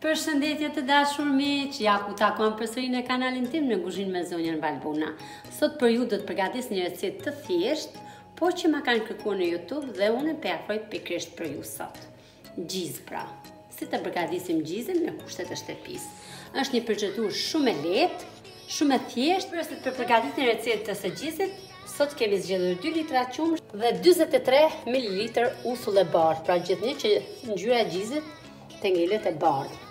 Përshëndetje të dashur miq, ja ku takon përsëri në kanalin tim në Kuzhinë me zonjën Valbuna. Sot për ju do të përgatis një recetë të thjeshtë, po që ma kanë kërkuar në YouTube dhe unë e afroj pikërisht për ju sot. Gjizë pra. Si të përgatisim gjizën në kushtet e shtëpisë. Është një procedurë shumë e lehtë, shumë e thjeshtë. Për përgatitjen e recetës së gjizit, sot kemi zgjedhur 2 litra qumësht dhe 43 ml uthull e bardhë. Pra gjithnjë që ngjyra e gjizit të ngelet e bardhë.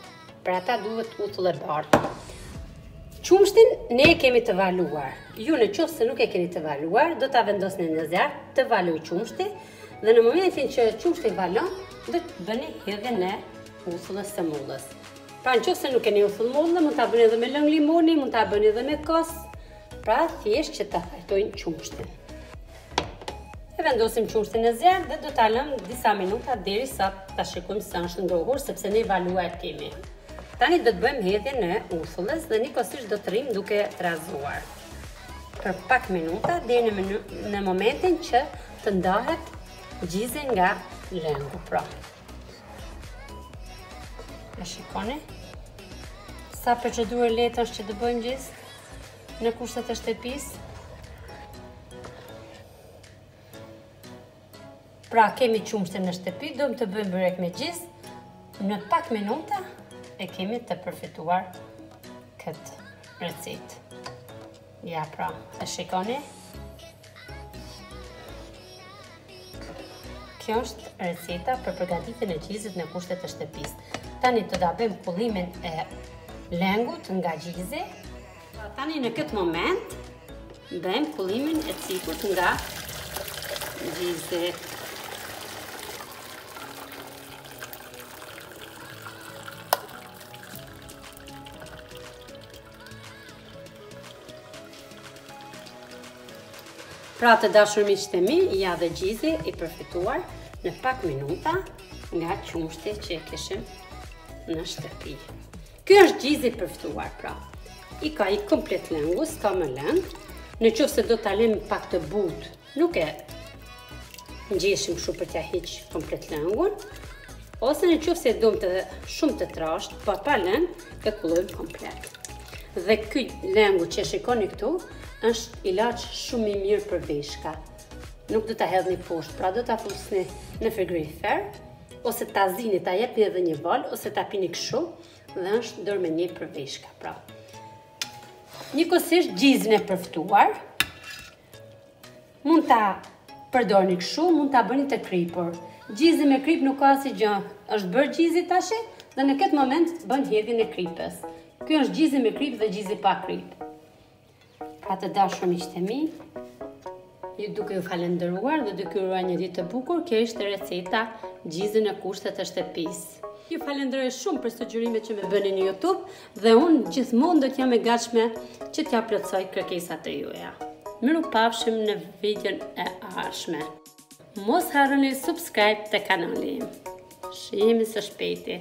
Pra ata duhet uthull e bardhë. Qumshtin ne e kemi të valuar. Ju në qoftë se nuk e keni të valuar, do ta vendosni në zjarr të valoj qumshti dhe në momentin që qumshti valon, do të bëni hedhjen e uthullës së mollës. Pra në qoftë se nuk keni uthull mollë, mund ta bëni edhe me lëng limoni, mund ta bëni edhe me kos. Pra thjesht që ta fajtojnë qumshtin. E vendosim qumshtin në zjarr dhe do ta lëmë disa minuta derisa ta shikojmë se është ngrohur, sepse ne valuar kemi. Tani do të bëjmë hedhjen e uthullës dhe njëkohësisht do të rrim duke trazuar për pak minuta deri në momentin që të ndahet gjizja nga lëngu. Pra. E shikoni? Sa procedurë lehtë është që të bëjmë gjizë në kushtet e shtëpisë. Pra kemi qumshtin në shtëpi, do të bëjmë byrek me gjizë. Në pak minuta e kemi të përfituar këtë recetë. Ja pra, e shikoni? Kjo është receta për përgatitjen e gjizit në kushtet e shtëpisë. Tani do ta bëjmë kullimin e lëngut nga gjizi. Tani në këtë moment bëjmë kullimin e cikut nga gjizi. Pra të dashur miqtë mi, ja dhe gjizi i përfituar në pak minuta nga qumshti që e kishim në shtëpi. Ky është gjizi i përfituar pra. I ka i komplet lëngu, s'ka më lëng. Në qoftë se do ta lëmë pak të butë, nuk e ngjeshim kështu për t'ia hiq komplet lëngun, ose në qoftë se dom të shumë të trashtë, pa lëng, e kullojmë komplet. Dhe ky lëngu që shikoni këtu është ilaç shumë i mirë për veshka. Nuk do ta hedhni poshtë, pra do ta fusni në frigorifer, ose ta zini, ta jepni edhe një val, ose ta pini kështu, dhe është dorë me një për veshka. Pra. Njëkohësisht gjizën e përftuar, mund ta përdorni kështu, mund ta bëni të kripur. Gjizi me krip nuk ka asgjë, është bërë gjizi tash dhe në këtë moment bën hedhjen e kripës. Ky është gjizi me krip dhe gjizi pa krip. Pra të dashur miqtë mi, ju duke ju falendëruar dhe duke ju uruar një ditë të bukur, kjo ishte receta gjizë në kushtet e shtëpisë. Ju falenderoj shumë për sugjerimet që më bëni në YouTube dhe unë gjithmonë do t'jam e gatshme që t'ja plotësoj kërkesat e juaja. Mirupafshim në videon e ardhshme. Mos harroni subscribe të kanalin. Shihemi së shpejti.